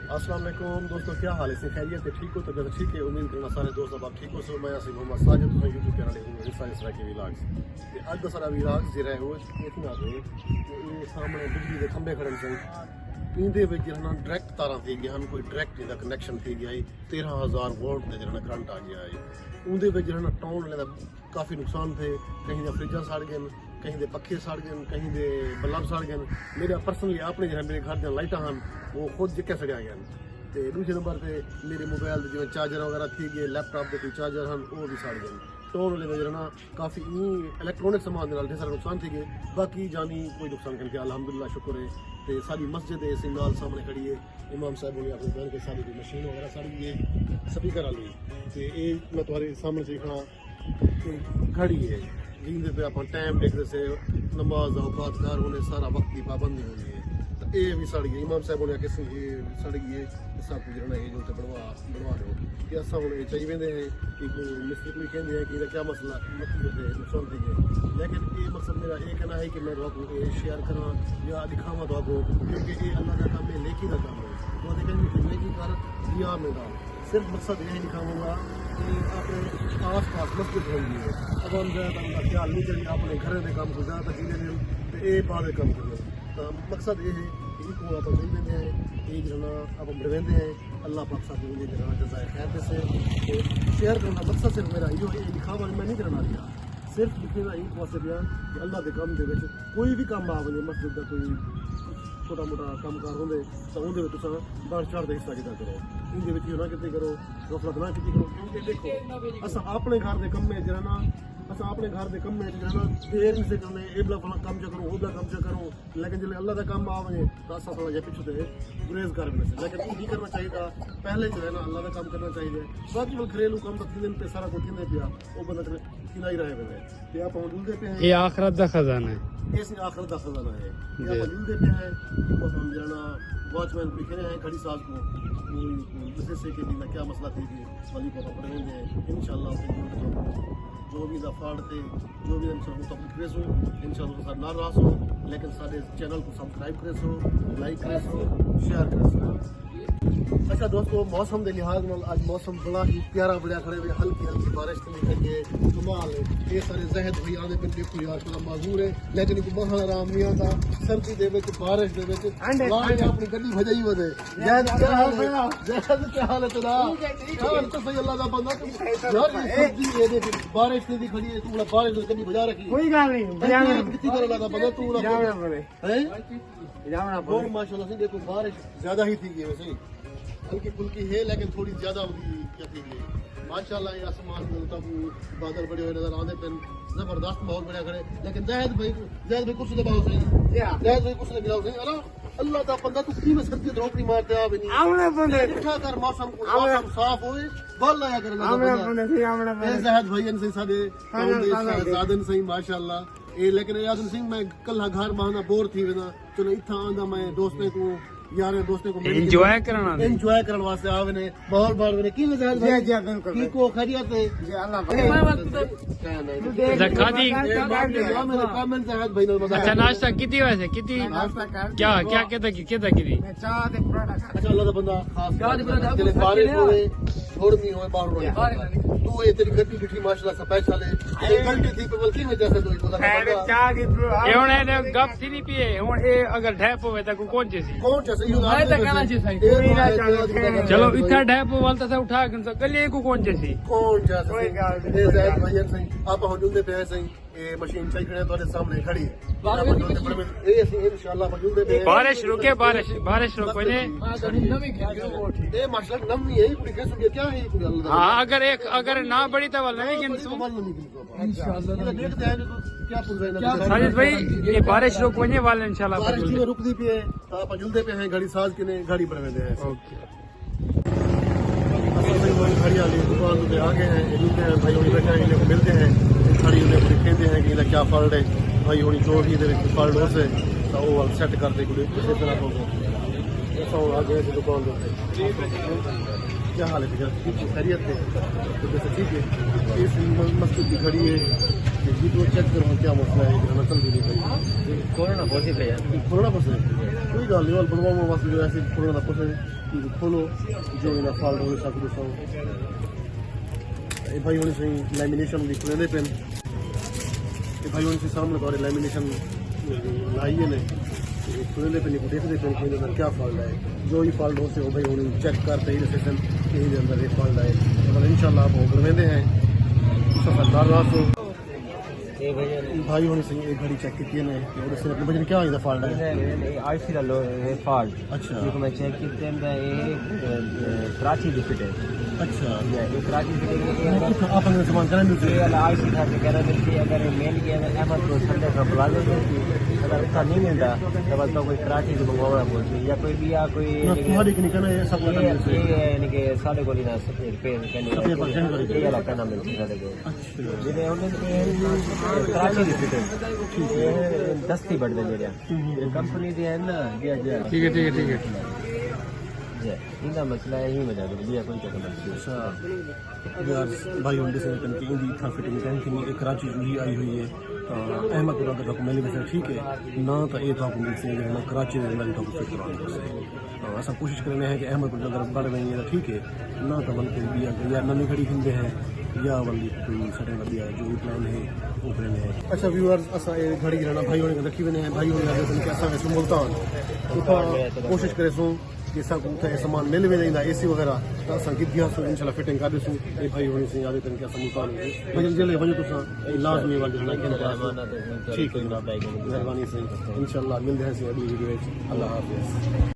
अस्सलाम वालेकुम दोस्तों, क्या हाल है? खैरियत है? ठीक हो? तो जब ठीक है, उम्मीद करना सारे दोस्त अब आप ठीक हो। सो मैं मोहम्मद साजिद तो यूट्यूब चैनल इस तरह के विलाग्स ते अज दा सारा विलाग जेरा हो इतना आ ये सामने बिजली के खंबे खड़े सन इंदे विच जरा डायरेक्ट तारा थी गया कोई डायरेक्ट इहदा कनैक्शन थी गया 13,000 वोल्ट दे जरा करंट आ गया है। उनदे विच जरा टाउन वाले दा काफ़ी नुकसान थे। कहीं दे फ्रिजां सड़ गए, कहीं दे पखे सड़ गए, कहीं दे बल्ब सड़ गए। मेरा पर्सनली अपने जो मेरे घर द लाइटां हैं वो खुद जिक्के सड़िया गए। तो दूसरे नंबर पर मेरे मोबाइल के जिवें चार्जर वगैरह थी गए, लैपटॉप के कोई चार्जर हैं वो भी सड़ गए। टाउन वाले वजह ना काफ़ी इलैक्ट्रॉनिक समान के ढेर सारा नुकसान थी गए। बाकी जानी कोई नुकसान करके अल्हम्दुलिल्लाह शुक्र है। तो सारी मस्जिद है इसी नाल सामने खड़ी है। इमाम साहब ने अपने बहन के सारी मशीन वगैरह सड़ गई है स्पीकर वाली। तो ये मैं तुम्हारे सामने सीखना खड़ी है जिंदे पे आप टाइम देखते से नमाज औकात कार होने सारा वक्त की पाबंदी होनी है। तो ये भी सड़ गई। इमाम साहब ने किसी ये सड़ गई है सब कुछ रहना है जो बनवा लो कि असा हम ये चाहिए वेंदे हैं कि मिस्त्री कोई कहते हैं कि क्या मसला नुकसान थी गए। लेकिन ये मकसद मेरा ये कहना है कि मैं ये शेयर करा या दिखावा तो क्योंकि ये अल्लाह का काम है, लेकी का काम है। तो देखें लेकी कर दिया मेरा सिर्फ मकसद यही दिखाऊंगा कि अपने आस पास मस्जिद होगी है। अब हम ज़्यादा ख्याल नहीं करिए अपने घर के काम को ज़्यादा चीज़ें दें तो ये बाद कम करें। तो मकसद ये है कि इसको आप मिल देते हैं ये जना आप बढ़वेंदे हैं अल्लाह पाक साथ में जना जज़ाए खैर से शेयर करना मकसद सिर्फ मेरा यो ये दिखावा मैं नहीं करना दिया। सिर्फ लिखना एक वास्ते दिया कि अल्लाह के काम के कोई भी काम आ वजे मस्जिद का कोई छोटा मोटा कामकार होंगे तो उन्हें तुम बढ़ चढ़ के हिस्सा कितना करो इनके ना कितनी करो गफलत ना कितनी करो। क्योंकि देखो अस अपने घर के कम में जरा ना अस अपने घर के कम में जरा ना देर नहीं से करने ये बला फला काम करो वो बला काम करो। लेकिन जो अल्लाह का काम आवे तो असा थोड़ा जहा पिछू से गुरेज कर लेकिन ये करना चाहिए पहले जो है ना अल्लाह का काम करना चाहिए। बाकी वो घरेलू काम तो दिन पे सारा कुछ थी पिया वो बंदा किना ही रहे पे आप ढूंढते पे हैं। ये आखिरत का खजाना है, ऐसे आखिरत का खजाना है। आप ढूंढते पे हैं वो हम जाना वॉचमैन लिखे हैं खड़ी साहब को दूसरे से कि क्या मसला थी कि वाली को पकड़ लेंगे इंशाल्लाह जो भी दफाड़ थे जो भी हम तकलीफ करे सो इंशाल्लाह सर ना रहा सो। लेकिन सारे चैनल को सब्सक्राइब करे सो, लाइक करे सो, शेयर करे सो। अच्छा दोस्तों, मौसम के लिहाज में आज मौसम बड़ा ही प्यारा बढ़िया खड़े हुए हल्की हल्की बारिश निकलिए कमाल है। ये सारे जहद हुई आने पर देखो यार थोड़ा माजूर है लेकिन इनको बहाना आराम नहीं आता। सर्दी दे बारिश दे अपनी गड्डी भजाई वजे जहद क्या हाल है? जहद क्या हाल है तेरा? यार तो सही अल्लाह का बंदा यार सर्दी ये देख बारिश से खड़ी है तू बारिश में गड्डी भजा रखी कोई गल नहीं बजाना कितनी तरह लगा बंदा तू जावना पड़े हैं जावना पड़े। माशाल्लाह से देखो बारिश ज्यादा ही थी वैसे हल्की फुल्की है लेकिन थोड़ी ज्यादा क्या थी माशाल्लाह। ये आसमान में तब बादल बड़े हुए नजर आने पर जबरदस्त माहौल बढ़िया खड़े। लेकिन जाहिद भाई कुछ दबाओ सही जाहिद भाई कुछ गिलाओ सही अरे अल्लाह का बंदा तू की में सर्दी द्रोपड़ी मारते आ नहीं आमने बंदे उठा कर मौसम साफ होए बल लाया कर आमने बंदे सही आमने बंदे जाहिद भाई से साडे साधन सही माशाल्लाह। ए लेकिन यादन सिंह मैं कल घर बहाना बोर थी वेना चलो इथा आंदा मैं दोस्तों को यार दोस्तों को एंजॉय करने वास्ते आवे ने माहौल बार ने की जाहिद भाई जी बिल्कुल की को खैरियत है जी अल्लाह जका दी मेरे कमेंट जाहिद भाई ने अच्छा नाश्ता किती वैसे किती क्या क्या कहता की मैं चाह दे पराठा अच्छा अल्लाह का बंदा खास चाह दे पराठा चले बारिश होए छोड़नी होए बाहर तू ये तेरी गड्डी बिठी माशाल्लाह सब पैसा ले ये गलती थी पर की वजह से तो बंदा चाह की ये हुन ने गप थी नहीं पिए हुन ए अगर ढैप होवे त कौन जैसी चलो इतना डैप वालता था उठा के गली को कौन जैसी आप जुलते पे सही ये मशीन चल खड़े तुम्हारे सामने खड़ी है इंशाल्लाह मौजूद है। बारिश रुके बारिश रुको ने ये माशाल्लाह नमी है पूरी कैसे क्या है पूरी अल्लाह हां अगर ना बड़ी तो वाला नहीं इंशाल्लाह देखते हैं क्या पूछ साजिद भाई ये बारिश रुकने वाले इंशाल्लाह बारिश में रुक दी पे है आप जुलते पे हैं गाड़ी साज के ने गाड़ी पर वेंदे हैं। ओके खड़ी वाली दुकान पे आ गए हैं मिलते हैं भाई उन्हें बैठे हैं इन्हें मिलते हैं खड़ी उन्हें दिखाते हैं कि क्या फल है भाई उन्हें जो भी फल डोस है तो वो सैट करते किसी तरह को ऐसा आ गए दुकान क्या हाल है खैरियत है ठीक है इस मस्जिद की खड़ी है वीडियो चेक करो क्या मसला है कि नकल भी नहीं पाई कोरोना पॉजिटिव है यार कोरोना पसंद कोई गल नहीं बनवा वास्ते जो ऐसे कोरोना पसंद खोलो जो इन फॉल्ट हो सकते सो ये भाई होनी सही लैमिनेशन भी खुले पेन ये भाई होनी सामने तो लैमिनेशन लाइए ने खुले पे नहीं देखते पेन के अंदर क्या फॉल्ट है जो ही फॉल्ट हो से वो भाई होनी चेक करते ही सेशन के अंदर ये फॉल्ट है मतलब इंशाल्लाह आप होकर वेंदे हैं सरदार रात हो भाई होनी सही एक घड़ी चेक की ने और इसने अपने बजन क्या है फॉल्ट है आईसी का लो ये फॉल्ट अच्छा जो मैं चेक किए थे ये कराची की फिट है अच्छा ये कराची फिट है आप हमें सामान करने मिलते ये वाला आईसी था कि कहना मिलती अगर मेल गया तो अहमद को संडे का बुला लेंगे अगर उसका नहीं मिलता तो बस कोई कराची से मंगवाना बोलती या कोई भी या कोई तुम्हारी कि निकलना है सब ये यानी कि साढ़े को ना रिपेयर करने ये वाला कहना मिलती साढ़े को अच्छा जिन्हें उन्हें कराची की फिट है दस्ती बढ़ दे ये कंपनी दी है ना ठीक है ठीक है ठीक है इनका मसला है ही मजा दे दिया कोई चक्कर नहीं अच्छा यार भाई होंडे से कन की इंदी था फिटिंग टैंक की एक कराची ही आई हुई है अहमद को अगर मैंने वैसे ठीक है ना तो ये था मिल से ना कराची में ना तो फिट कराने से ऐसा कोशिश करने हैं कि अहमद को अगर बढ़ रही है तो ठीक है ना तो बल्कि दिया या नमी खड़ी हिंदे हैं या वाली कोई सटे का दिया जो भी प्लान है वो प्लान है अच्छा व्यूअर्स असा ये घड़ी रहना भाई होने रखी हुए हैं भाई होने आगे कैसा है मुल्तान तो कोशिश करे सो कि असांखे सामान मिल वेंदा एसी वग़ैरह त असां गिद्दियासीं इंशाल्लाह फिटिंग करे ॾिसूं ऐं भाई होनी से याद कनि कि असां मुल्तान वञण जे लाइ वञो तुसां ऐं लाज़मी वञो ठीक है महिरबानी से इंशाल्लाह मिलंदे हैं अगली वीडियो में अल्लाह हाफ़िज़